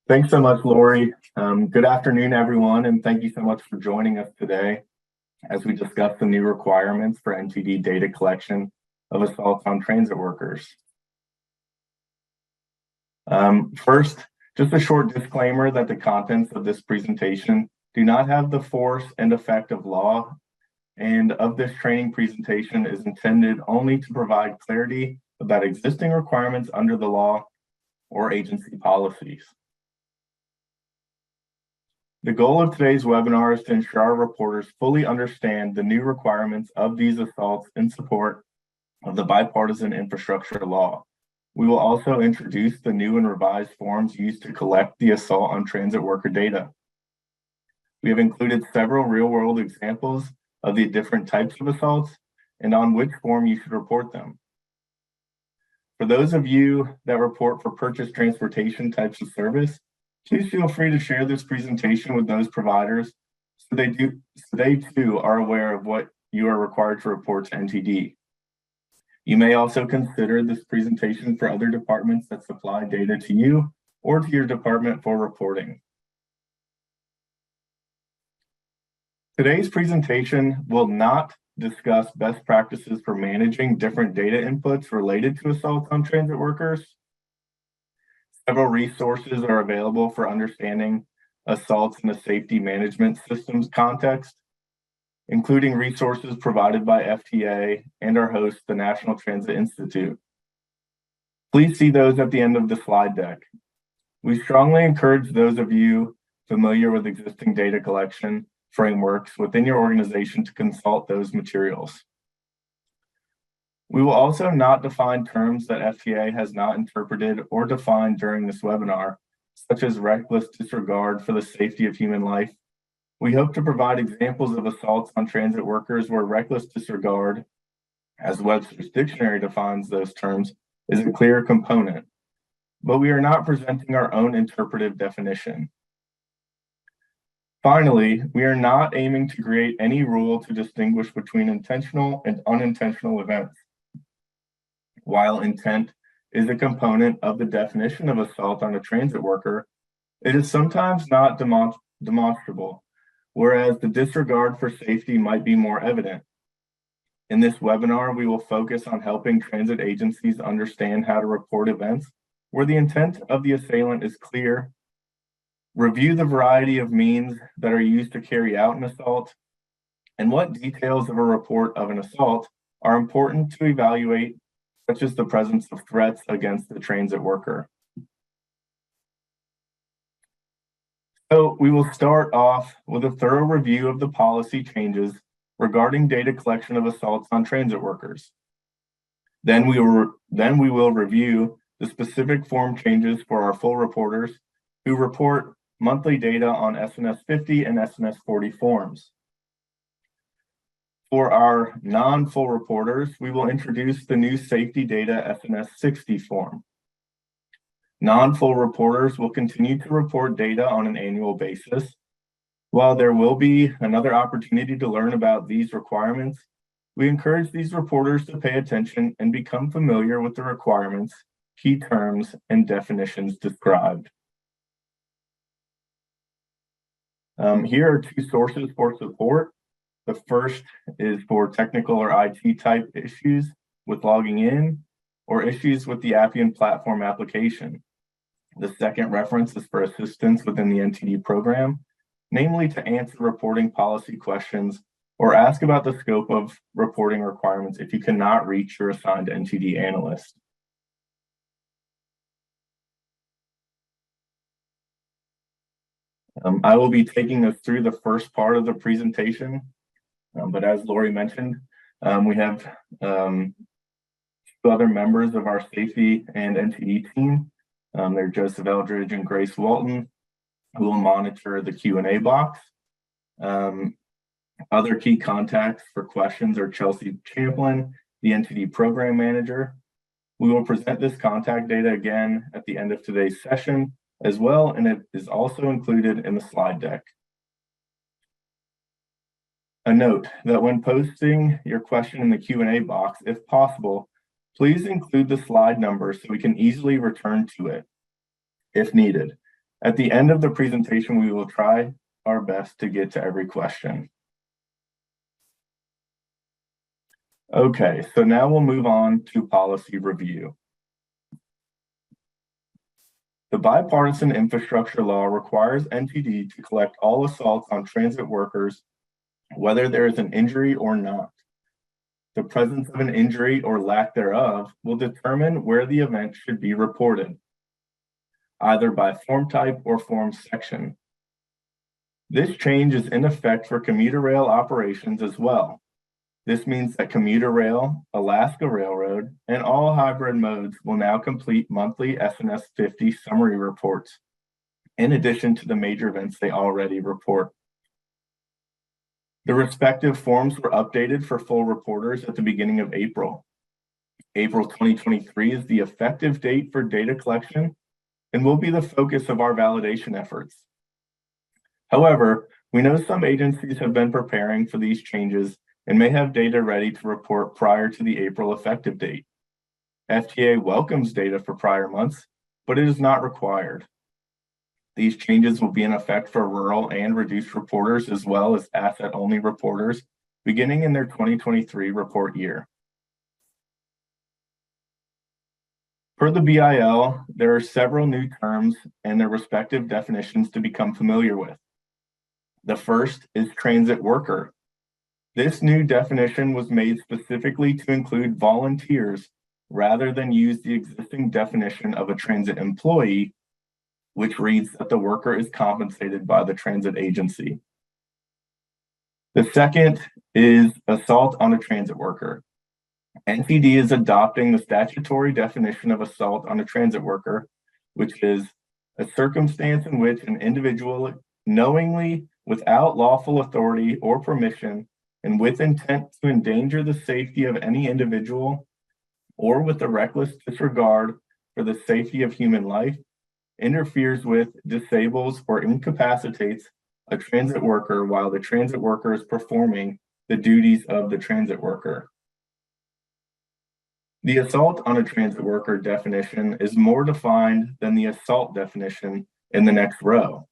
Thanks so much, Lori. Good afternoon, everyone, and thank you so much for joining us today as we discuss the new requirements for NTD data collection of assaults on transit workers. First, just a short disclaimer that the contents of this presentation do not have the force and effect of law, and of this training presentation is intended only to provide clarity about existing requirements under the law or agency policies. The goal of today's webinar is to ensure our reporters fully understand the new requirements of these assaults in support of the bipartisan infrastructure law. We will also introduce the new and revised forms used to collect the assault on transit worker data. We have included several real-world examples of the different types of assaults and on which form you should report them. For those of you that report for purchase transportation types of service, please feel free to share this presentation with those providers so they too are aware of what you are required to report to NTD. You may also consider this presentation for other departments that supply data to you or to your department for reporting. Today's presentation will not discuss best practices for managing different data inputs related to assaults on transit workers. Several resources are available for understanding assaults in a safety management systems context, including resources provided by FTA and our host, the National Transit Institute. Please see those at the end of the slide deck. We strongly encourage those of you familiar with existing data collection frameworks within your organization to consult those materials. We will also not define terms that FTA has not interpreted or defined during this webinar, such as reckless disregard for the safety of human life. We hope to provide examples of assaults on transit workers where reckless disregard, as Webster's dictionary defines those terms, is a clear component, but we are not presenting our own interpretive definition. Finally, we are not aiming to create any rule to distinguish between intentional and unintentional events. While intent is a component of the definition of assault on a transit worker, it is sometimes not demonstrable, whereas the disregard for safety might be more evident. In this webinar, we will focus on helping transit agencies understand how to report events where the intent of the assailant is clear, review the variety of means that are used to carry out an assault, and what details of a report of an assault are important to evaluate, such as the presence of threats against the transit worker. So we will start off with a thorough review of the policy changes regarding data collection of assaults on transit workers. Then we will review the specific form changes for our full reporters who report monthly data on SNS 50 and SNS 40 forms. For our non-full reporters, we will introduce the new safety data SNS 60 form. Non-full reporters will continue to report data on an annual basis. While there will be another opportunity to learn about these requirements, we encourage these reporters to pay attention and become familiar with the requirements, key terms, and definitions described. Here are two sources for support. The first is for technical or IT type issues with logging in or issues with the Appian platform application. The second reference is for assistance within the NTD program, namely to answer reporting policy questions or ask about the scope of reporting requirements if you cannot reach your assigned NTD analyst. I will be taking us through the first part of the presentation, but as Lori mentioned, we have two other members of our safety and NTD team. They're Joseph Eldridge and Grace Walton, who will monitor the Q&A box. Other key contacts for questions are Chelsea Champlin, the NTD program manager. We will present this contact data again at the end of today's session as well, and it is also included in the slide deck. A note that when posting your question in the Q&A box, if possible, please include the slide number so we can easily return to it if needed. At the end of the presentation, we will try our best to get to every question. Okay, so now we'll move on to policy review. The bipartisan infrastructure law requires NTD to collect all assaults on transit workers, whether there is an injury or not. The presence of an injury or lack thereof will determine where the event should be reported, either by form type or form section. This change is in effect for commuter rail operations as well. This means that commuter rail, Alaska Railroad, and all hybrid modes will now complete monthly SNS 50 summary reports, in addition to the major events they already report. The respective forms were updated for full reporters at the beginning of April. April 2023 is the effective date for data collection and will be the focus of our validation efforts. However, we know some agencies have been preparing for these changes and may have data ready to report prior to the April effective date. FTA welcomes data for prior months, but it is not required. These changes will be in effect for rural and reduced reporters as well as asset-only reporters beginning in their 2023 report year. Per the BIL, there are several new terms and their respective definitions to become familiar with. The first is transit worker. This new definition was made specifically to include volunteers rather than use the existing definition of a transit employee, which reads that the worker is compensated by the transit agency. The second is assault on a transit worker. NTD is adopting the statutory definition of assault on a transit worker, which is a circumstance in which an individual knowingly, without lawful authority or permission, and with intent to endanger the safety of any individual, or with a reckless disregard for the safety of human life, interferes with, disables, or incapacitates a transit worker while the transit worker is performing the duties of the transit worker. The assault on a transit worker definition is more defined than the assault definition in the next row.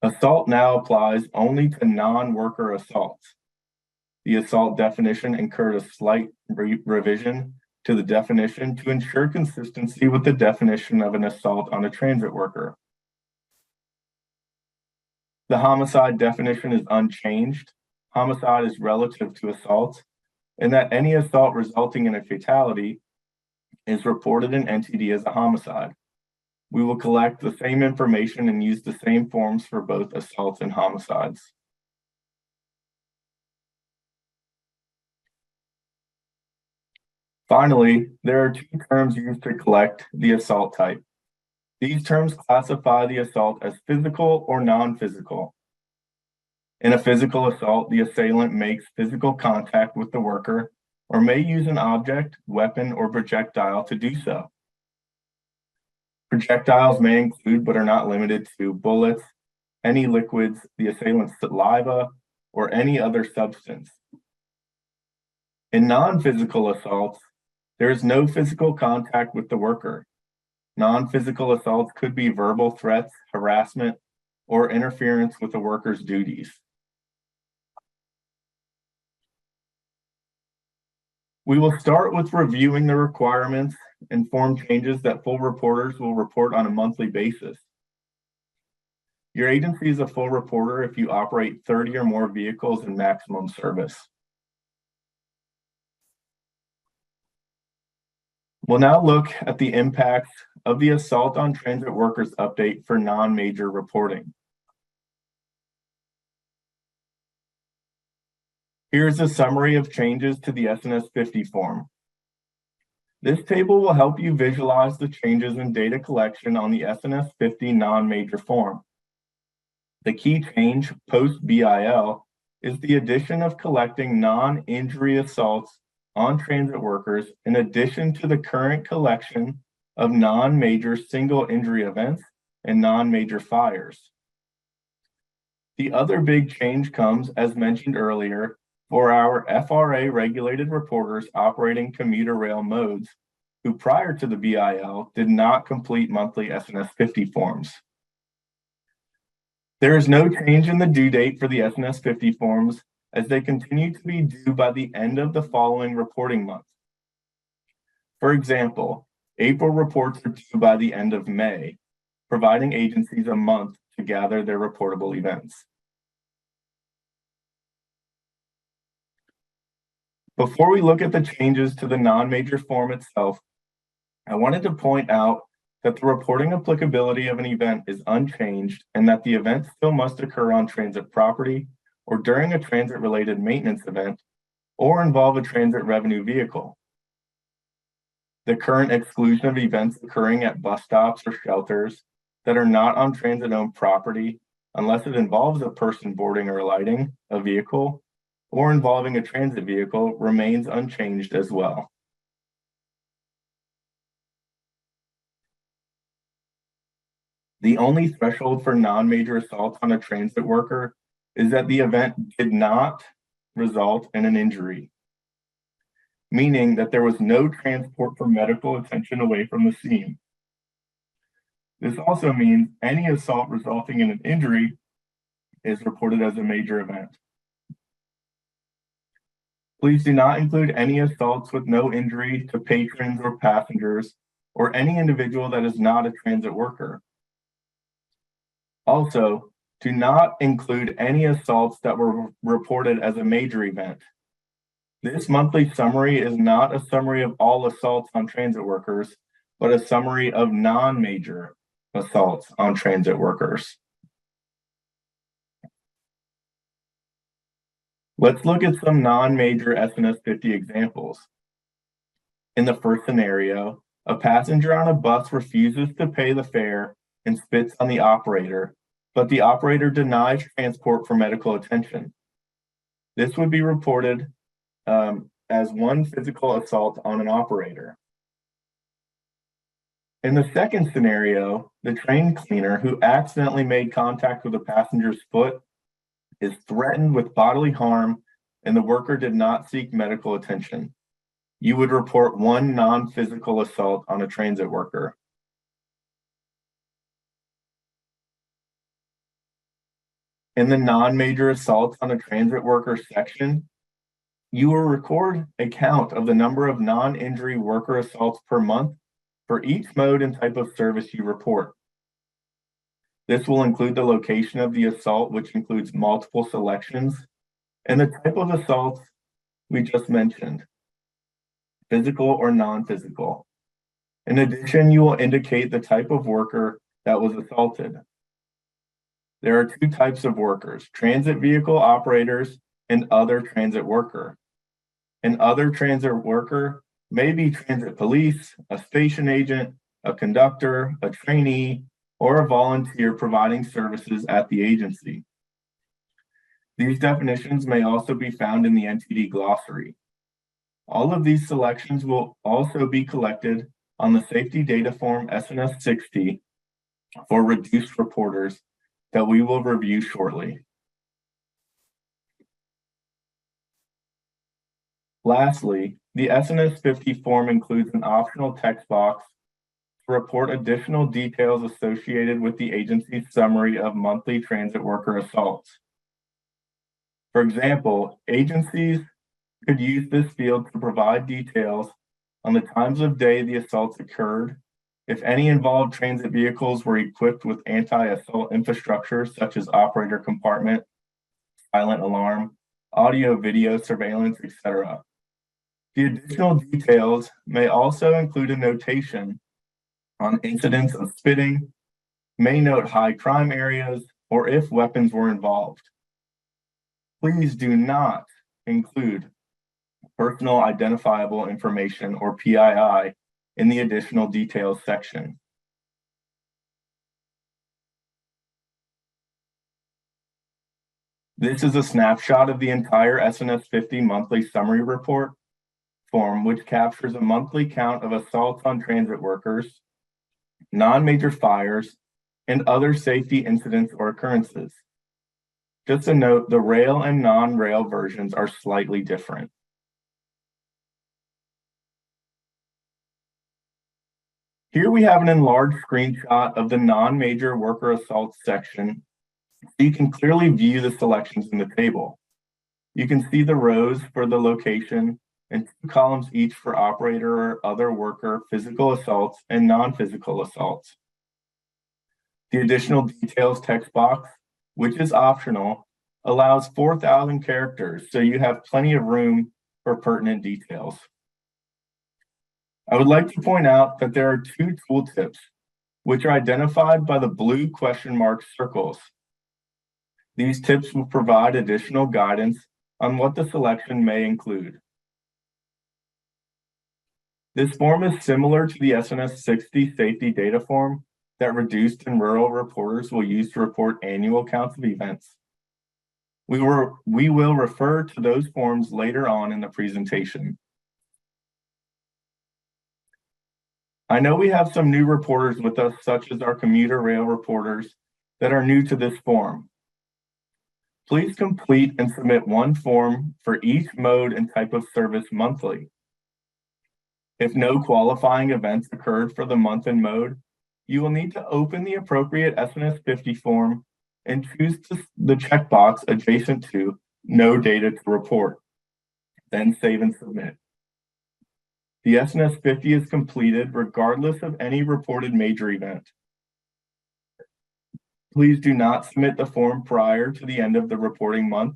Assault now applies only to non-worker assaults. The assault definition incurred a slight revision to the definition to ensure consistency with the definition of an assault on a transit worker. The homicide definition is unchanged. Homicide is relative to assault, and that any assault resulting in a fatality is reported in NTD as a homicide. We will collect the same information and use the same forms for both assaults and homicides. Finally, there are two terms used to collect the assault type. These terms classify the assault as physical or non-physical. In a physical assault, the assailant makes physical contact with the worker or may use an object, weapon, or projectile to do so. Projectiles may include, but are not limited to, bullets, any liquids, the assailant's saliva, or any other substance. In non-physical assaults, there is no physical contact with the worker. Non-physical assaults could be verbal threats, harassment, or interference with the worker's duties. We will start with reviewing the requirements and form changes that full reporters will report on a monthly basis. Your agency is a full reporter if you operate 30 or more vehicles in maximum service. We'll now look at the impacts of the Assault on Transit Workers update for non-major reporting. Here's a summary of changes to the SNS 50 form. This table will help you visualize the changes in data collection on the SNS 50 non-major form. The key change post-BIL is the addition of collecting non-injury assaults on transit workers in addition to the current collection of non-major single injury events and non-major fires. The other big change comes, as mentioned earlier, for our FRA regulated reporters operating commuter rail modes who prior to the BIL did not complete monthly SNS 50 forms. There is no change in the due date for the SNS 50 forms, as they continue to be due by the end of the following reporting month. For example, April reports are due by the end of May, providing agencies a month to gather their reportable events. Before we look at the changes to the non-major form itself, I wanted to point out that the reporting applicability of an event is unchanged and that the event still must occur on transit property or during a transit-related maintenance event or involve a transit revenue vehicle. The current exclusion of events occurring at bus stops or shelters that are not on transit-owned property unless it involves a person boarding or alighting a vehicle or involving a transit vehicle remains unchanged as well. The only threshold for non-major assault on a transit worker is that the event did not result in an injury, meaning that there was no transport for medical attention away from the scene. This also means any assault resulting in an injury is reported as a major event. Please do not include any assaults with no injury to patrons or passengers or any individual that is not a transit worker. Also, do not include any assaults that were reported as a major event. This monthly summary is not a summary of all assaults on transit workers, but a summary of non-major assaults on transit workers. Let's look at some non-major SNS 50 examples. In the first scenario, a passenger on a bus refuses to pay the fare and spits on the operator, but the operator denies transport for medical attention. This would be reported as one physical assault on an operator. In the second scenario, the train cleaner who accidentally made contact with a passenger's foot is threatened with bodily harm and the worker did not seek medical attention. You would report one non-physical assault on a transit worker. In the non-major assaults on a transit worker section, you will record a count of the number of non-injury worker assaults per month for each mode and type of service you report. This will include the location of the assault, which includes multiple selections, and the type of assault we just mentioned, physical or non-physical. In addition, you will indicate the type of worker that was assaulted. There are two types of workers: transit vehicle operators and other transit worker. An other transit worker may be transit police, a station agent, a conductor, a trainee, or a volunteer providing services at the agency. These definitions may also be found in the NTD glossary. All of these selections will also be collected on the Safety Data Form SNS 60 for reduced reporters that we will review shortly. Lastly, the SNS 50 form includes an optional text box to report additional details associated with the agency's summary of monthly transit worker assaults. For example, agencies could use this field to provide details on the times of day the assaults occurred, if any involved transit vehicles were equipped with anti-assault infrastructure such as operator compartment, silent alarm, audio, video surveillance, etc. The additional details may also include a notation on incidents of spitting, may note high crime areas, or if weapons were involved. Please do not include personal identifiable information or PII in the additional details section. This is a snapshot of the entire SNS 50 monthly summary report form, which captures a monthly count of assaults on transit workers, non-major fires, and other safety incidents or occurrences. Just a note, the rail and non-rail versions are slightly different. Here we have an enlarged screenshot of the non-major worker assault section So you can clearly view the selections in the table. You can see the rows for the location and 2 columns each for operator or other worker physical assaults and non-physical assaults. The additional details text box, which is optional, allows 4,000 characters, so you have plenty of room for pertinent details. I would like to point out that there are 2 tooltips, which are identified by the blue question mark circles. These tips will provide additional guidance on what the selection may include. This form is similar to the SNS 60 safety data form that reduced and rural reporters will use to report annual counts of events. We will refer to those forms later on in the presentation. I know we have some new reporters with us, such as our commuter rail reporters that are new to this form. Please complete and submit 1 form for each mode and type of service monthly. If no qualifying events occurred for the month and mode, you will need to open the appropriate SNS 50 form and choose the checkbox adjacent to No Data to Report. Then save and submit. The SNS 50 is completed regardless of any reported major event. Please do not submit the form prior to the end of the reporting month.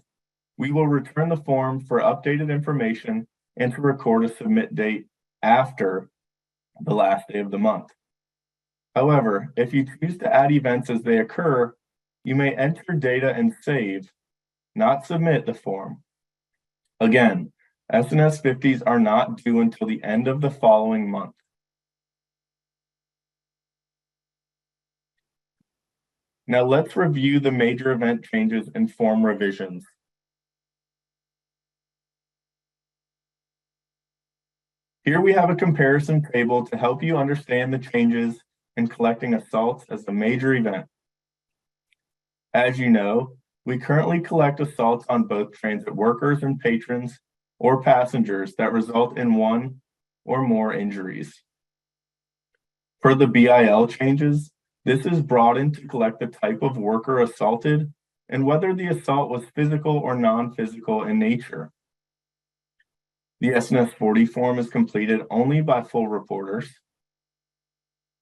We will return the form for updated information and to record a submit date after the last day of the month. However, if you choose to add events as they occur, you may enter data and save, not submit the form. Again, SNS 50s are not due until the end of the following month. Now let's review the major event changes and form revisions. Here we have a comparison table to help you understand the changes in collecting assaults as a major event. As you know, we currently collect assaults on both transit workers and patrons or passengers that result in 1 or more injuries. For the BIL changes, this is brought in to collect the type of worker assaulted and whether the assault was physical or non-physical in nature. The SNS 40 form is completed only by full reporters.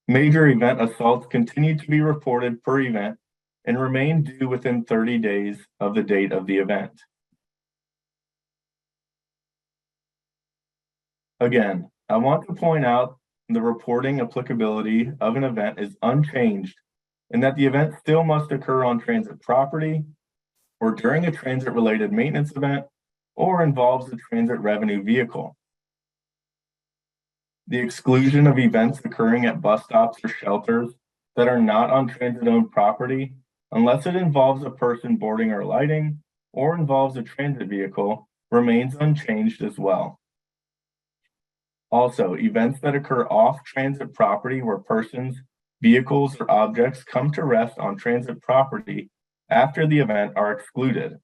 Major event assaults continue to be reported per event and remain due within 30 days of the date of the event. Again, I want to point out the reporting applicability of an event is unchanged and that the event still must occur on transit property or during a transit-related maintenance event or involves a transit revenue vehicle. The exclusion of events occurring at bus stops or shelters that are not on transit-owned property, unless it involves a person boarding or lighting or involves a transit vehicle, remains unchanged as well. Also, events that occur off transit property where persons, vehicles, or objects come to rest on transit property after the event are excluded.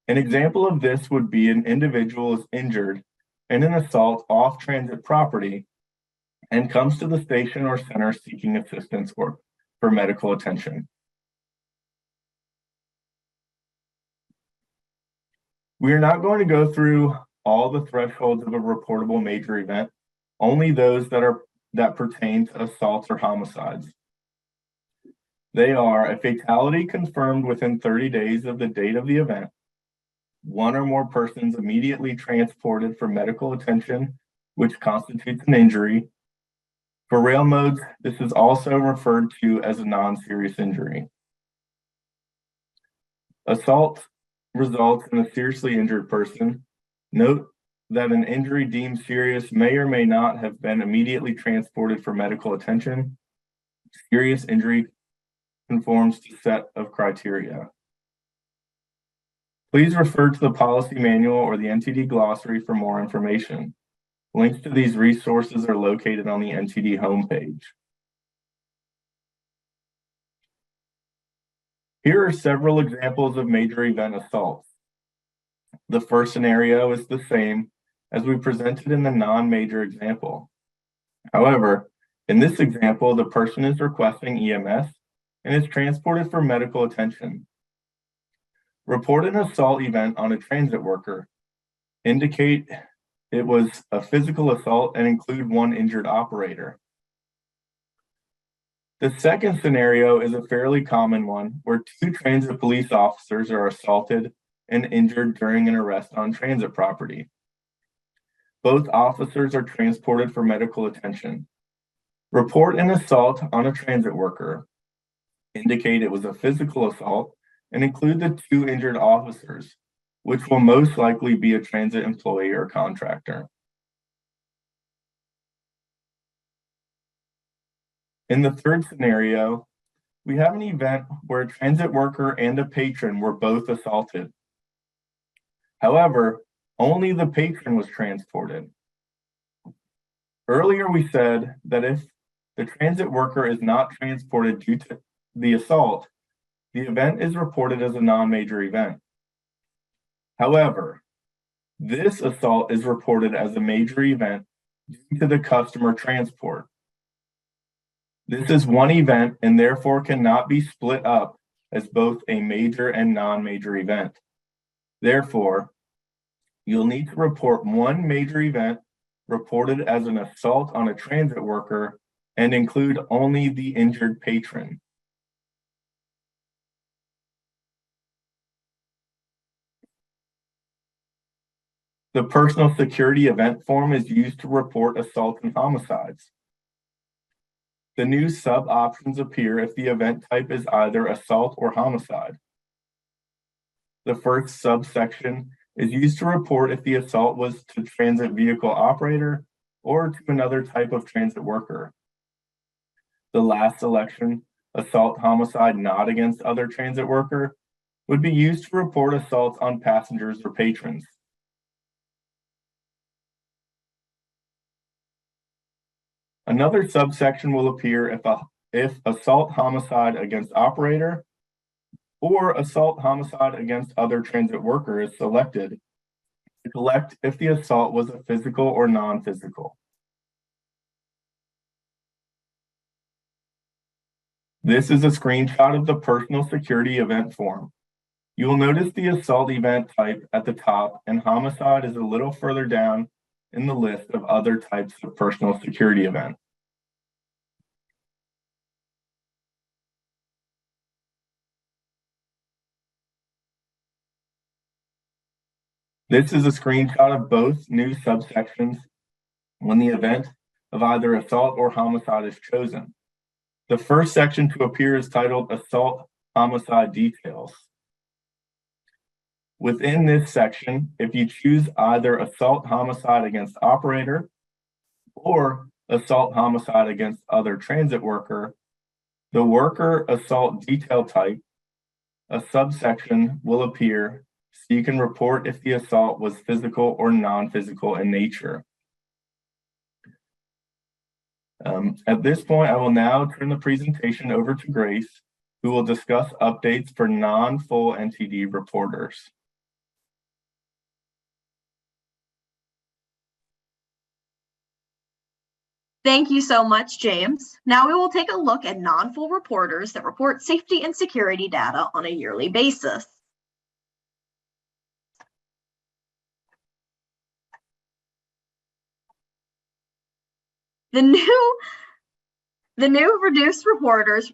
An example of this would be an individual is injured in an assault off transit property and comes to the station or center seeking assistance or for medical attention. We are not going to go through all the thresholds of a reportable major event, only those that pertain to assaults or homicides. They are a fatality confirmed within 30 days of the date of the event, 1 or more persons immediately transported for medical attention, which constitutes an injury. For rail modes, this is also referred to as a non-serious injury. Assault results in a seriously injured person. Note that an injury deemed serious may or may not have been immediately transported for medical attention. Serious injury conforms to a set of criteria. Please refer to the policy manual or the NTD glossary for more information. Links to these resources are located on the NTD homepage. Here are several examples of major event assaults. The first scenario is the same as we presented in the non-major example. However, in this example, the person is requesting EMS and is transported for medical attention. Report an assault event on a transit worker. Indicate it was a physical assault and include one injured operator. The second scenario is a fairly common one where two transit police officers are assaulted and injured during an arrest on transit property. Both officers are transported for medical attention. Report an assault on a transit worker. Indicate it was a physical assault and include the two injured officers, which will most likely be a transit employee or contractor. In the third scenario, we have an event where a transit worker and a patron were both assaulted. However, only the patron was transported. Earlier, we said that if the transit worker is not transported due to the assault, the event is reported as a non-major event. However, this assault is reported as a major event due to the customer transport. This is one event and therefore cannot be split up as both a major and non-major event. Therefore, you'll need to report one major event reported as an assault on a transit worker and include only the injured patron. The personal security event form is used to report assaults and homicides. The new sub-options appear if the event type is either assault or homicide. The first subsection is used to report if the assault was to transit vehicle operator or to another type of transit worker. The last selection, assault homicide not against other transit worker, would be used to report assaults on passengers or patrons. Another subsection will appear if assault homicide against operator or assault homicide against other transit worker is selected to collect if the assault was a physical or non-physical. This is a screenshot of the personal security event form. You will notice the assault event type at the top and homicide is a little further down in the list of other types of personal security event. This is a screenshot of both new subsections when the event of either assault or homicide is chosen. The first section to appear is titled Assault Homicide Details. Within this section, if you choose either assault homicide against operator or assault homicide against other transit worker, the worker assault detail type, a subsection will appear so you can report if the assault was physical or non-physical in nature. At this point, I will now turn the presentation over to Grace, who will discuss updates for non-full NTD reporters. Thank you so much, James. Now we will take a look at non-full reporters that report safety and security data on a yearly basis. The new reduced reporters,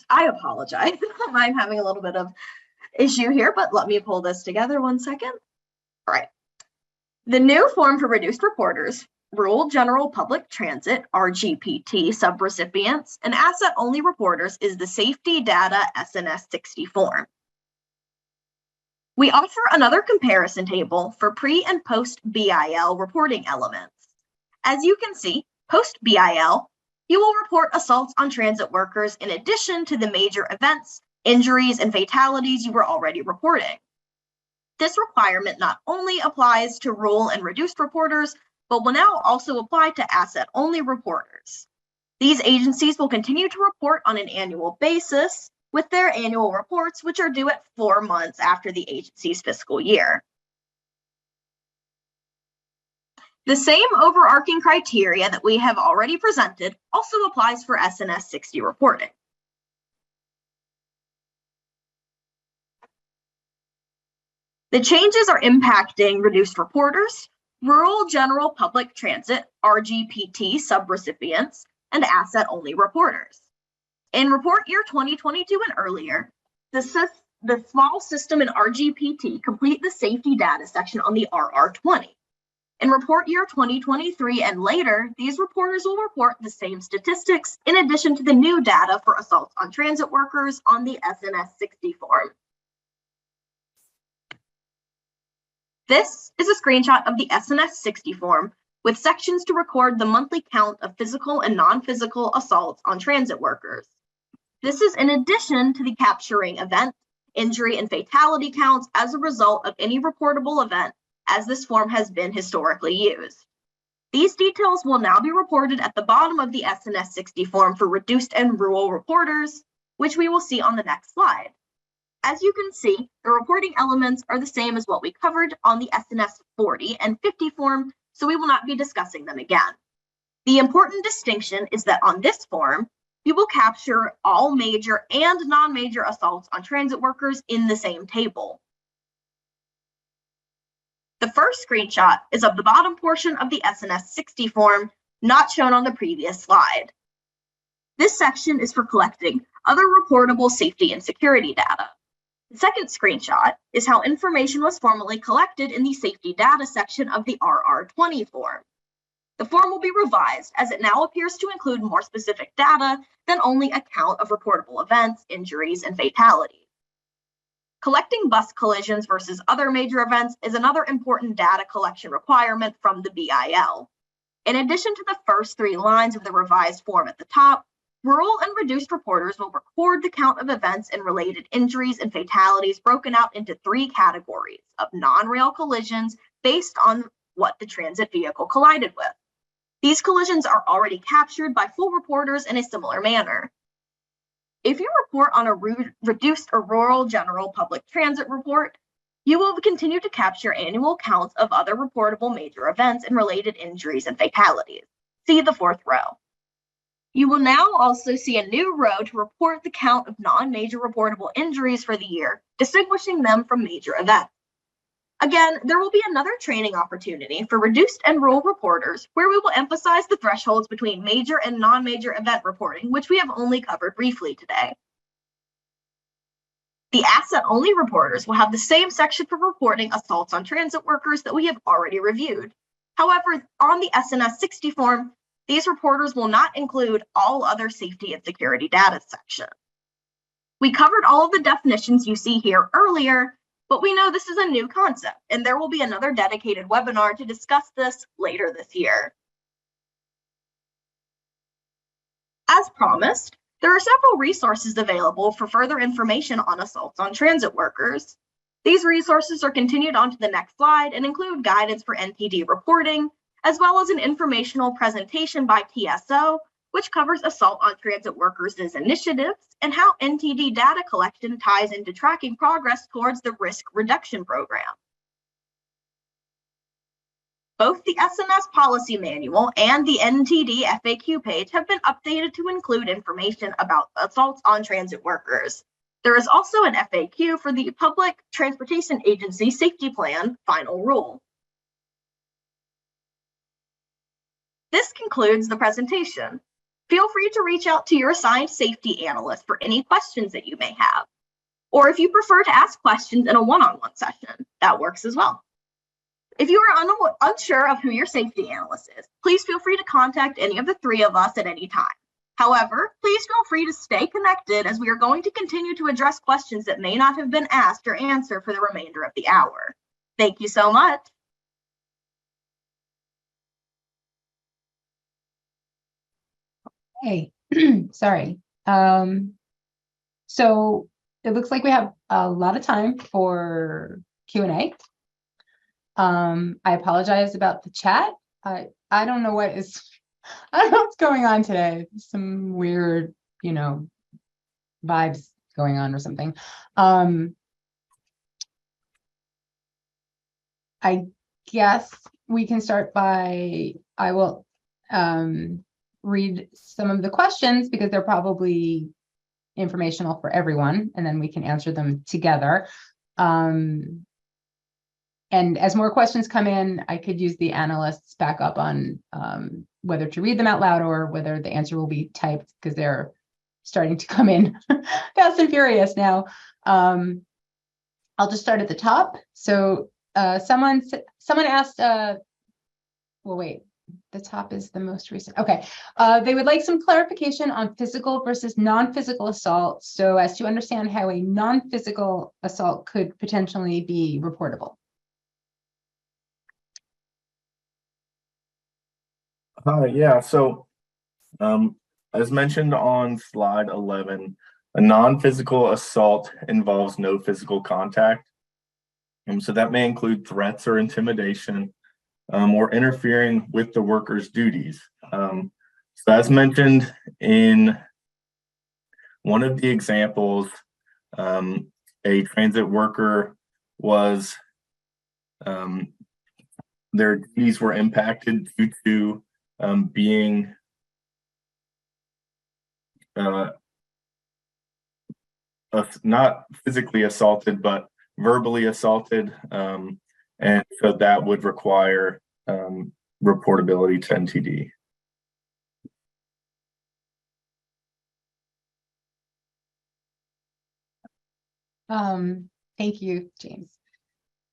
I apologize. I'm having a little bit of issue here, but let me pull this together 1 second. All right. The new form for reduced reporters, Rural General Public Transit, RGPT, subrecipients, and asset-only reporters is the Safety Data SNS 60 form. We offer another comparison table for pre- and post-BIL reporting elements. As you can see, post-BIL, you will report assaults on transit workers in addition to the major events, injuries, and fatalities you were already reporting. This requirement not only applies to rural and reduced reporters, but will now also apply to asset-only reporters. These agencies will continue to report on an annual basis with their annual reports, which are due at 4 months after the agency's fiscal year. The same overarching criteria that we have already presented also applies for SNS 60 reporting. The changes are impacting reduced reporters, rural general public transit, RGPT subrecipients, and asset-only reporters. In report year 2022 and earlier, the small system in RGPT complete the safety data section on the RR20. In report year 2023 and later, these reporters will report the same statistics in addition to the new data for assaults on transit workers on the SNS 60 form. This is a screenshot of the SNS 60 form with sections to record the monthly count of physical and non-physical assaults on transit workers. This is in addition to the capturing event, injury, and fatality counts as a result of any reportable event, as this form has been historically used. These details will now be reported at the bottom of the SNS 60 form for reduced and rural reporters, which we will see on the next slide. As you can see, the reporting elements are the same as what we covered on the SNS 40 and 50 form, so we will not be discussing them again. The important distinction is that on this form, you will capture all major and non-major assaults on transit workers in the same table. The first screenshot is of the bottom portion of the SNS 60 form, not shown on the previous slide. This section is for collecting other reportable safety and security data. The second screenshot is how information was formally collected in the safety data section of the RR20 form. The form will be revised as it now appears to include more specific data than only a count of reportable events, injuries, and fatalities. Collecting bus collisions versus other major events is another important data collection requirement from the BIL. In addition to the first 3 lines of the revised form at the top, rural and reduced reporters will record the count of events and related injuries and fatalities broken out into 3 categories of non-rail collisions based on what the transit vehicle collided with. These collisions are already captured by full reporters in a similar manner. If you report on a reduced or rural general public transit report, you will continue to capture annual counts of other reportable major events and related injuries and fatalities. See the 4th row. You will now also see a new row to report the count of non-major reportable injuries for the year, distinguishing them from major events. Again, there will be another training opportunity for reduced and rural reporters where we will emphasize the thresholds between major and non-major event reporting, which we have only covered briefly today. The asset-only reporters will have the same section for reporting assaults on transit workers that we have already reviewed. However, on the SNS 60 form, these reporters will not include all other safety and security data section. We covered all of the definitions you see here earlier, but we know this is a new concept, and there will be another dedicated webinar to discuss this later this year. As promised, there are several resources available for further information on assaults on transit workers. These resources are continued onto the next slide and include guidance for NTD reporting, as well as an informational presentation by TSO, which covers assault on transit workers' initiatives and how NTD data collection ties into tracking progress towards the risk reduction program. Both the SNS policy manual and the NTD FAQ page have been updated to include information about assaults on transit workers. There is also an FAQ for the Public Transportation Agency Safety Plan Final Rule. This concludes the presentation. Feel free to reach out to your assigned safety analyst for any questions that you may have. Or if you prefer to ask questions in a one-on-one session, that works as well. If you are unsure of who your safety analyst is, please feel free to contact any of the 3 of us at any time. However, please feel free to stay connected as we are going to continue to address questions that may not have been asked or answered for the remainder of the hour. Thank you so much. Hey, sorry. So it looks like we have a lot of time for Q&A. I apologize about the chat. I don't know what is, I don't know what's going on today. Some weird, vibes going on or something. I guess we can start by, I will read some of the questions because they're probably informational for everyone, and then we can answer them together. And as more questions come in, I could use the analysts back up on whether to read them out loud or whether the answer will be typed, because they're starting to come in fast and furious now. I'll just start at the top. So someone asked, well, wait, the top is the most recent. Okay. They would like some clarification on physical versus non-physical assault, so as to understand how a non-physical assault could potentially be reportable. Yeah, so as mentioned on slide 11, a non-physical assault involves no physical contact. So that may include threats or intimidation, or interfering with the worker's duties. So as mentioned in one of the examples, a transit worker was, their duties were impacted due to being not physically assaulted, but verbally assaulted. And so that would require reportability to NTD. Thank you, James.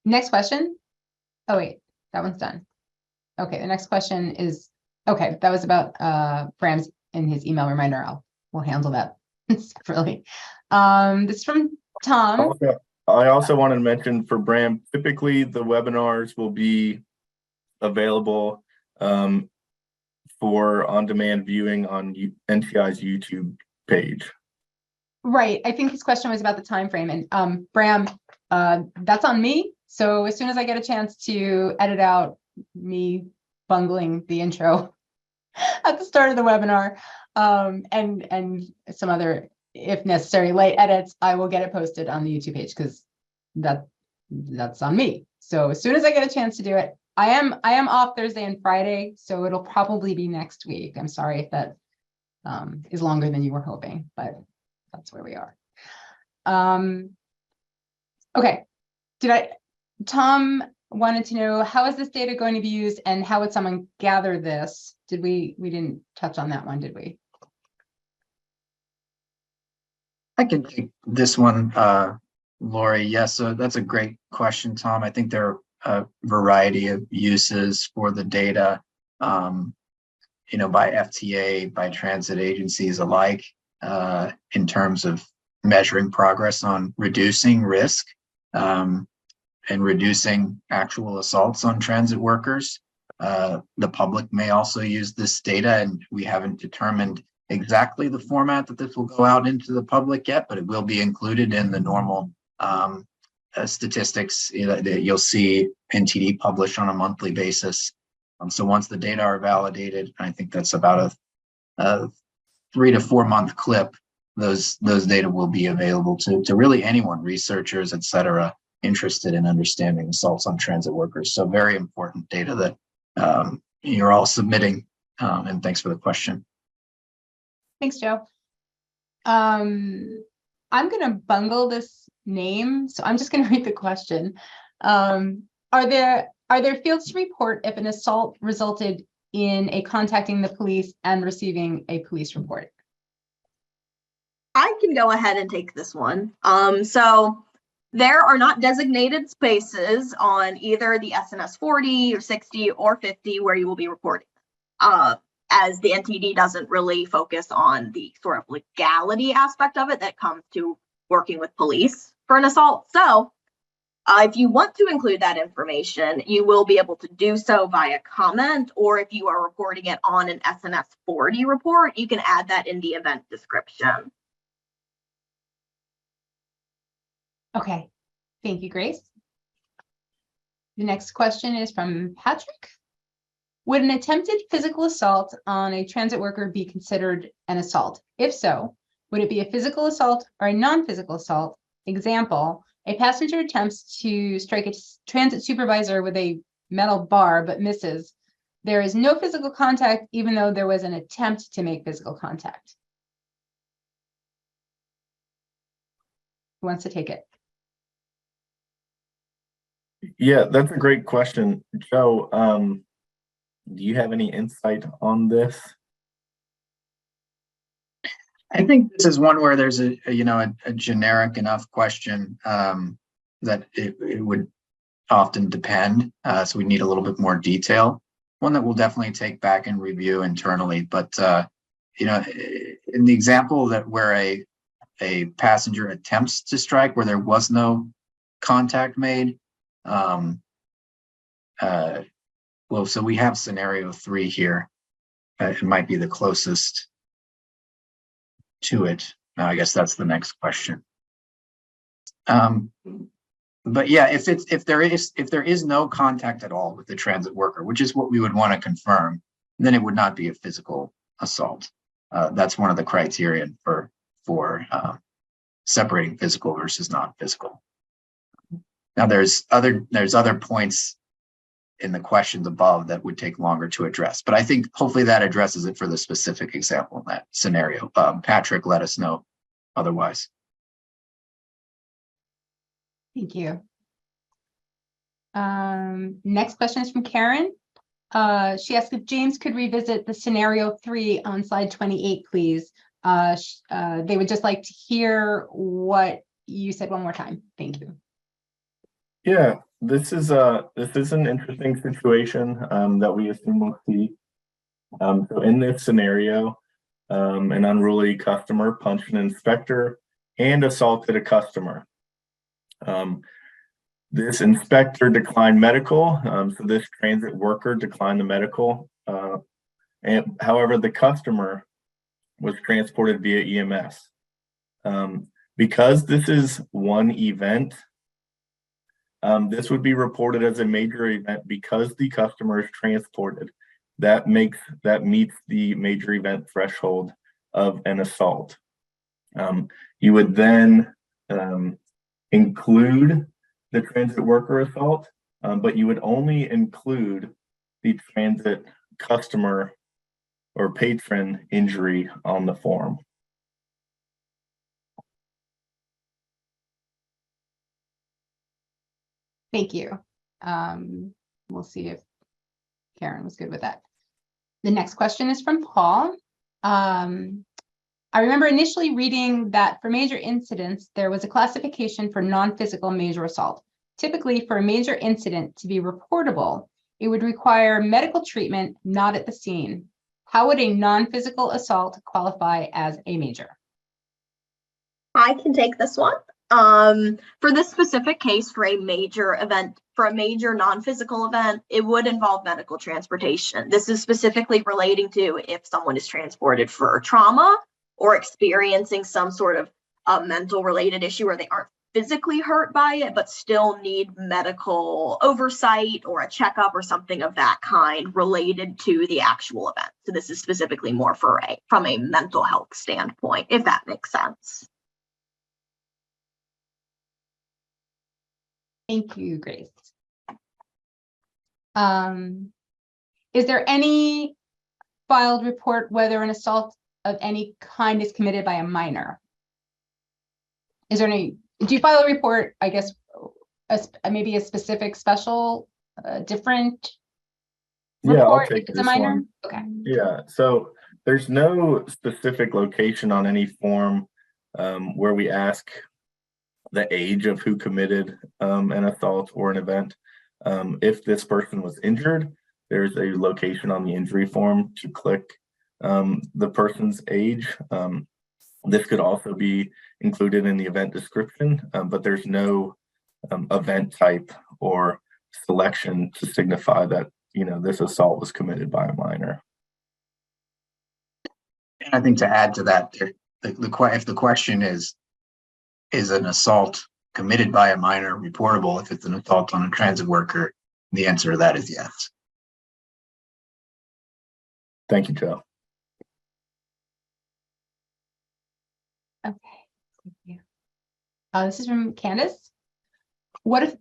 Next question. Oh, wait, that one's done. Okay, the next question is, okay, that was about Bram's in his email reminder. We'll handle that separately. This is from Tom. I also wanted to mention for Bram, typically the webinars will be available for on-demand viewing on NTI's YouTube page. Right. I think his question was about the time frame, and Bram, that's on me. So as soon as I get a chance to edit out me bungling the intro at the start of the webinar, and some other, if necessary, light edits, I will get it posted on the YouTube page, because that's on me. So as soon as I get a chance to do it, I am off Thursday and Friday, so it'll probably be next week. I'm sorry if that is longer than you were hoping, but that's where we are. Okay. Tom wanted to know, how is this data going to be used and how would someone gather this? We didn't touch on that one, did we? I can take this one, Lori. Yes, so that's a great question, Tom. I think there are a variety of uses for the data, by FTA, by transit agencies alike, in terms of measuring progress on reducing risk and reducing actual assaults on transit workers. The public may also use this data, and we haven't determined exactly the format that this will go out into the public yet, but it will be included in the normal statistics that you'll see NTD publish on a monthly basis. So once the data are validated, I think that's about a 3 to 4 month clip, those data will be available to really anyone, researchers, et cetera, interested in understanding assaults on transit workers. So very important data that you're all submitting, and thanks for the question. Thanks, Joe. I'm going to bungle this name, so I'm just going to read the question. Are there fields to report if an assault resulted in a contacting the police and receiving a police report? I can go ahead and take this one. So there are not designated spaces on either the SNS 40 or 60 or 50 where you will be reporting. As the NTD doesn't really focus on the sort of legality aspect of it that comes to working with police for an assault. So if you want to include that information, you will be able to do so via comment, or if you are reporting it on an SNS 40 report, you can add that in the event description. Okay, thank you, Grace. The next question is from Patrick. Would an attempted physical assault on a transit worker be considered an assault? If so, would it be a physical assault or a non-physical assault? Example, a passenger attempts to strike a transit supervisor with a metal bar but misses. There is no physical contact, even though there was an attempt to make physical contact. Who wants to take it? Yeah, that's a great question. Joe, do you have any insight on this? I think this is one where there's a generic enough question that it would often depend. So we need a little bit more detail. One that we'll definitely take back and review internally. But in the example that where a passenger attempts to strike where there was no contact made, well, so we have scenario 3 here. It might be the closest to it. I guess that's the next question. But yeah, if there is no contact at all with the transit worker, which is what we would want to confirm, then it would not be a physical assault. That's one of the criteria for separating physical versus non-physical. Now there's other points in the questions above that would take longer to address, but I think hopefully that addresses it for the specific example in that scenario. Patrick, let us know otherwise. Thank you. Next question is from Karen. She asked if James could revisit the scenario 3 on slide 28, please. They would just like to hear what you said one more time. Thank you. Yeah, this is an interesting situation that we assume we'll see. So in this scenario, an unruly customer punched an inspector and assaulted a customer. This inspector declined medical, so this transit worker declined the medical. And however, the customer was transported via EMS. Because this is one event, this would be reported as a major event because the customer is transported. That meets the major event threshold of an assault. You would then include the transit worker assault, but you would only include the transit customer or patron injury on the form. Thank you. We'll see if Karen was good with that. The next question is from Paul. I remember initially reading that for major incidents, there was a classification for non-physical major assault. Typically, for a major incident to be reportable, it would require medical treatment not at the scene. How would a non-physical assault qualify as a major? I can take this one. For this specific case, for a major event, for a major non-physical event, it would involve medical transportation. This is specifically relating to if someone is transported for trauma or experiencing some sort of mental related issue where they aren't physically hurt by it, but still need medical oversight or a checkup or something of that kind related to the actual event. So this is specifically more for from a mental health standpoint, if that makes sense. Thank you, Grace. Is there any filed report whether an assault of any kind is committed by a minor? Is there any, do you file a report, I guess, maybe a specific special, different Yeah, I'll report take if it's a this minor? one. Okay. Yeah, so there's no specific location on any form where we ask the age of who committed an assault or an event. If this person was injured, there's a location on the injury form to click the person's age. This could also be included in the event description, but there's no event type or selection to signify that, you know, this assault was committed by a minor. And I think to add to that, if the question is an assault committed by a minor reportable if it's an assault on a transit worker, the answer to that is yes. Thank you, Joe. Okay. Thank you. This is from Candace. What if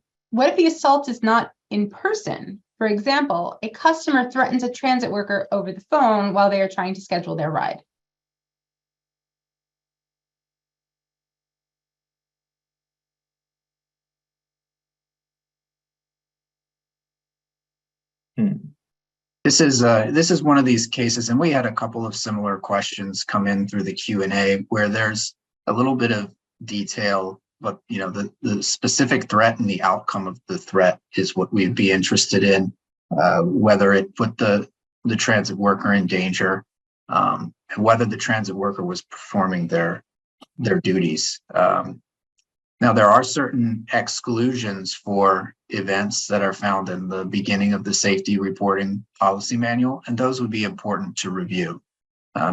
the assault is not in person? For example, a customer threatens a transit worker over the phone while they are trying to schedule their ride. This is one of these cases, and we had a couple of similar questions come in through the Q&A where there's a little bit of detail, but the specific threat and the outcome of the threat is what we'd be interested in, whether it put the transit worker in danger, and whether the transit worker was performing their duties. Now, there are certain exclusions for events that are found in the beginning of the safety reporting policy manual, and those would be important to review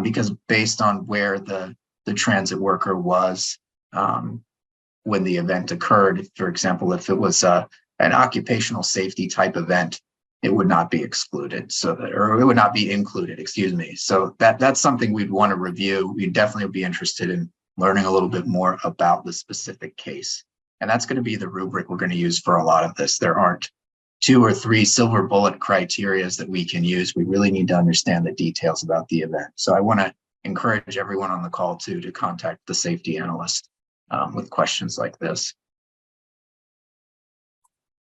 because based on where the transit worker was when the event occurred, for example, if it was an occupational safety type event, it would not be excluded, or it would not be included, excuse me. So that's something we'd want to review. We'd definitely be interested in learning a little bit more about the specific case. And that's going to be the rubric we're going to use for a lot of this. There aren't 2 or 3 silver bullet criterias that we can use. We really need to understand the details about the event. So I want to encourage everyone on the call to contact the safety analyst with questions like this.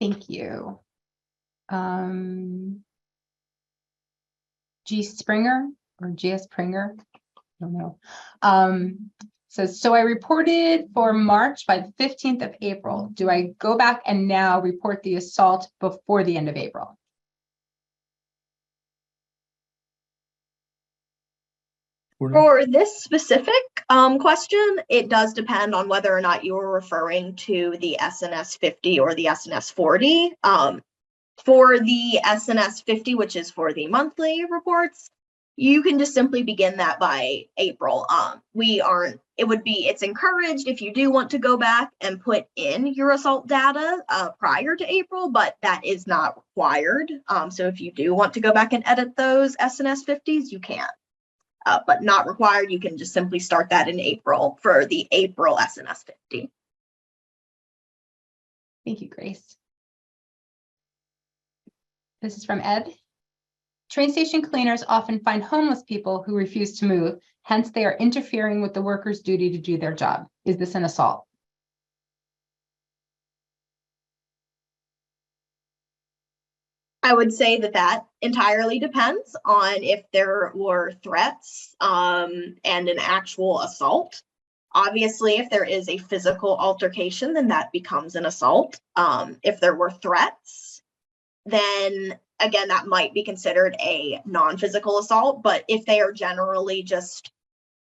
Thank you. G Springer or GS Springer, I don't know. Says, so I reported for March by the 15th of April. Do I go back and now report the assault before the end of April? For this specific question, it does depend on whether or not you're referring to the SNS 50 or the SNS 40. For the SNS 50, which is for the monthly reports, you can just simply begin that by April. It's encouraged if you do want to go back and put in your assault data prior to April, but that is not required. So if you do want to go back and edit those SNS 50s, you can, but not required. You can just simply start that in April for the April SNS 50. Thank you, Grace. This is from Ed. Train station cleaners often find homeless people who refuse to move, hence they are interfering with the worker's duty to do their job. Is this an assault? I would say that entirely depends on if there were threats and an actual assault. Obviously, if there is a physical altercation, then that becomes an assault. If there were threats, then again, that might be considered a non-physical assault. But if they are generally just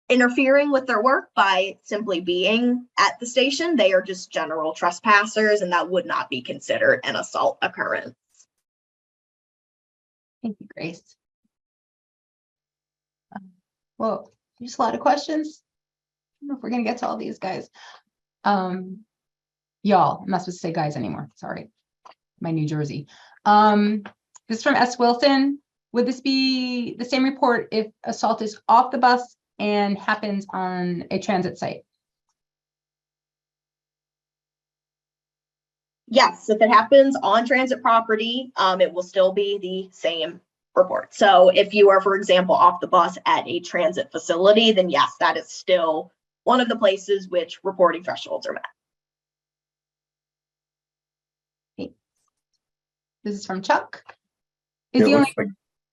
interfering with their work by simply being at the station, they are just general trespassers, and that would not be considered an assault occurrence. Thank you, Grace. Well, there's a lot of questions. I don't know if we're going to get to all these, guys. Y'all, I'm not supposed to say guys anymore. Sorry. My New Jersey. This is from S. Wilson. Would this be the same report if assault is off the bus and happens on a transit site? Yes, if it happens on transit property, it will still be the same report. So if you are, for example, off the bus at a transit facility, then yes, that is still one of the places which reporting thresholds are met. Okay. This is from Chuck. It Is the only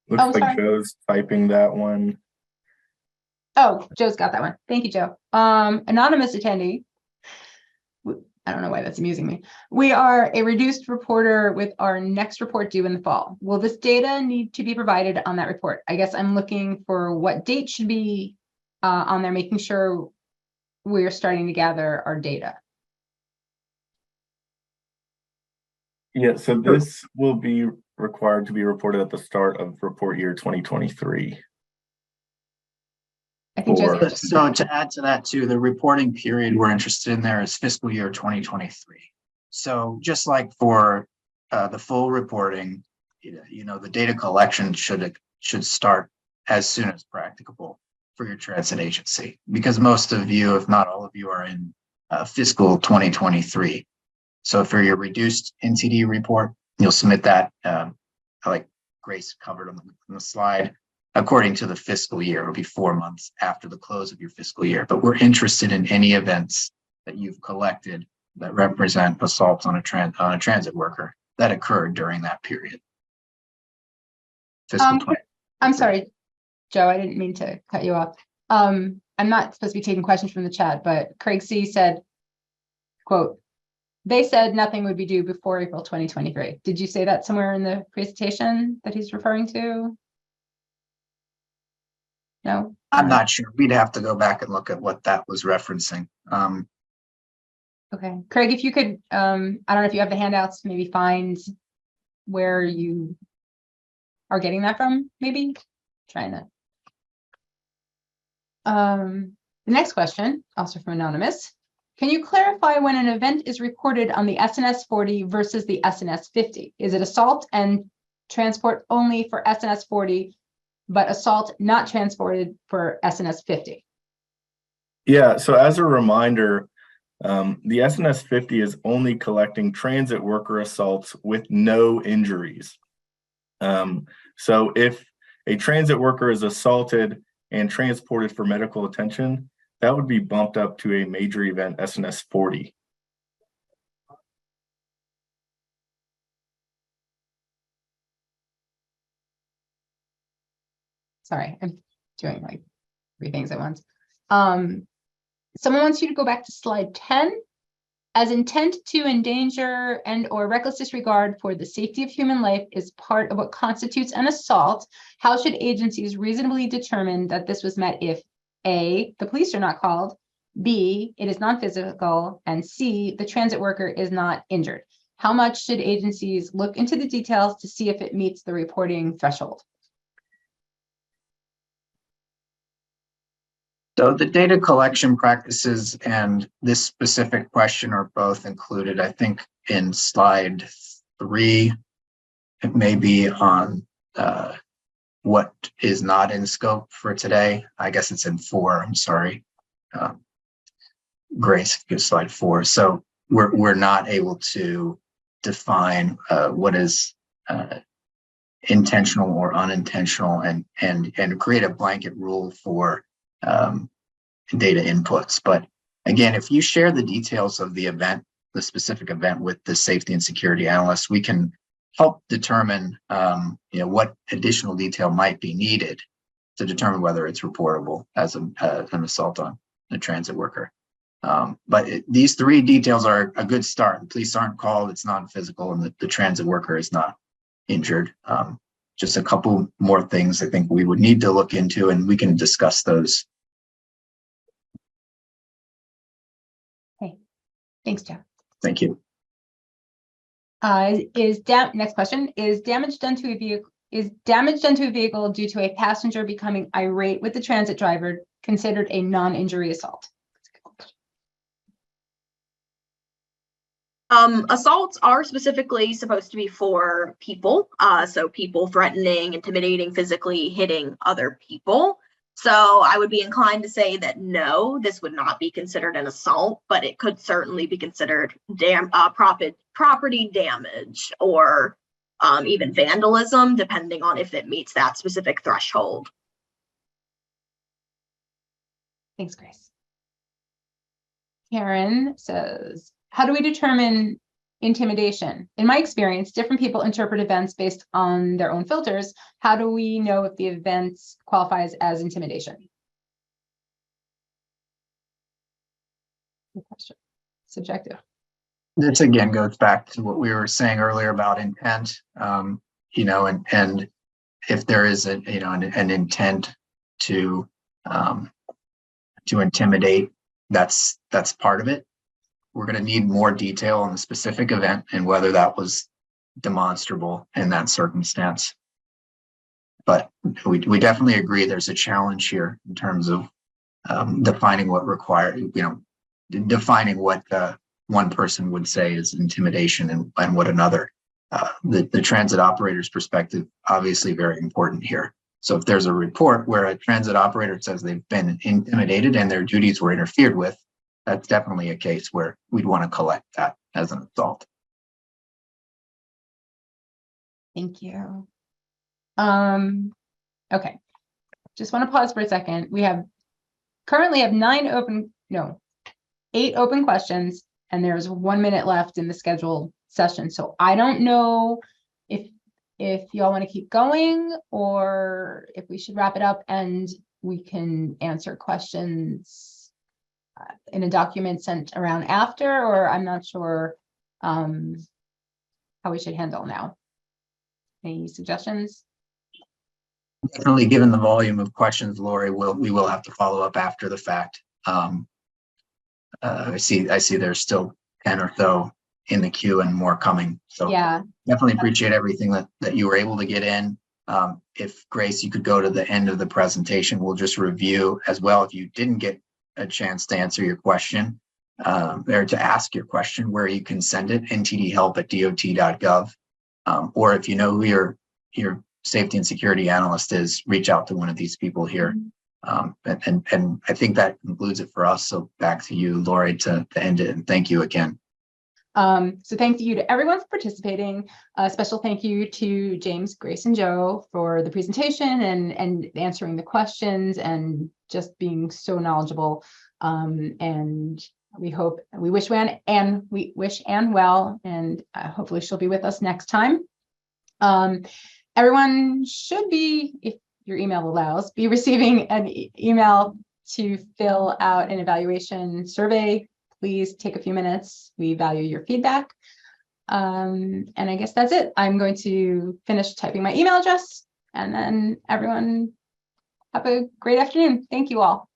looks like sorry. Joe's typing that one. Oh, Joe's got that one. Thank you, Joe. Anonymous attendee. I don't know why that's amusing me. We are a reduced reporter with our next report due in the fall. Will this data need to be provided on that report? I guess I'm looking for what date should be on there, making sure we're starting to gather our data. Yeah, so this will be required to be reported at the start of report year 2023. I think So to add to that too, the reporting period we're interested in there is fiscal year 2023. So just like for the full reporting, the data collection should start as soon as practicable for your transit agency, because most of you, if not all of you, are in fiscal 2023. So for your reduced NTD report, you'll submit that, like Grace covered on the slide, according to the fiscal year. It'll be 4 months after the close of your fiscal year. But we're interested in any events that you've collected that represent assaults on a transit worker that occurred during that period. fiscal 20. I'm sorry, Joe, I didn't mean to cut you off. I'm not supposed to be taking questions from the chat, but Craig C said, quote, they said nothing would be due before April 2023. Did you say that somewhere in the presentation that he's referring to? No? I'm not sure. We'd have to go back and look at what that was referencing. Okay, Craig, if you could, I don't know if you have the handouts, maybe find where you are getting that from, maybe trying to. The next question, also from Anonymous. Can you clarify when an event is reported on the SNS 40 versus the SNS 50? Is it assault and transport only for SNS 40, but assault not transported for SNS 50? Yeah, so as a reminder, the SNS 50 is only collecting transit worker assaults with no injuries. So if a transit worker is assaulted and transported for medical attention, that would be bumped up to a major event SNS 40. Sorry, I'm doing like 3 things at once. Someone wants you to go back to slide 10. As intent to endanger and or reckless disregard for the safety of human life is part of what constitutes an assault, how should agencies reasonably determine that this was met if A, the police are not called, B, it is non-physical, and C, the transit worker is not injured? How much should agencies look into the details to see if it meets the reporting threshold? So the data collection practices and this specific question are both included, I think, in slide 3. It may be on what is not in scope for today. I guess it's in 4, I'm sorry. Grace, give slide 4. So we're not able to define what is intentional or unintentional and create a blanket rule for data inputs. But again, if you share the details of the event, the specific event with the safety and security analyst, we can help determine what additional detail might be needed to determine whether it's reportable as an assault on a transit worker. But these 3 details are a good start. The police aren't called, it's non-physical, and the transit worker is not injured. Just a couple more things I think we would need to look into, and we can discuss those. Okay, thanks, Jeff. Thank you. Next question, is damage done to a vehicle due to a passenger becoming irate with the transit driver considered a non-injury assault? Assaults are specifically supposed to be for people. So people threatening, intimidating, physically hitting other people. So I would be inclined to say that no, this would not be considered an assault, but it could certainly be considered property damage or even vandalism, depending on if it meets that specific threshold. Thanks, Grace. Karen says, how do we determine intimidation? In my experience, different people interpret events based on their own filters. How do we know if the event qualifies as intimidation? Good question. Subjective. This again goes back to what we were saying earlier about intent, and if there is an intent to intimidate, that's part of it. We're going to need more detail on the specific event and whether that was demonstrable in that circumstance. But we definitely agree there's a challenge here in terms of defining what defining what one person would say is intimidation and what another. The transit operator's perspective, obviously very important here. So if there's a report where a transit operator says they've been intimidated and their duties were interfered with, that's definitely a case where we'd want to collect that as an assault. Thank you. Okay. Just want to pause for a second. We currently have 8 open questions, and there's 1 minute left in the scheduled session. So I don't know if if you all want to keep going or if we should wrap it up and we can answer questions in a document sent around after, or I'm not sure how we should handle now. Any suggestions? Definitely, given the volume of questions, Lori, we will have to follow up after the fact. I see there's still 10 or so in the queue and more coming. So Yeah, definitely appreciate everything that you were able to get in. If Grace, you could go to the end of the presentation, we'll just review as well. If you didn't get a chance to answer your question, or to ask your question, where you can send it, ntdhelp@dot.gov. Or if you know who your safety and security analyst is, reach out to one of these people here. And I think that concludes it for us. So back to you, Lori, to end it. And thank you again. so thank you to everyone for participating. A special thank you to James, Grace, and Joe for the presentation and answering the questions and just being so knowledgeable. And we wish Ann well, and hopefully she'll be with us next time. Everyone should be, if your email allows, be receiving an email to fill out an evaluation survey. Please take a few minutes. We value your feedback. And I guess that's it. I'm going to finish typing my email address, and then everyone have a great afternoon. Thank you all.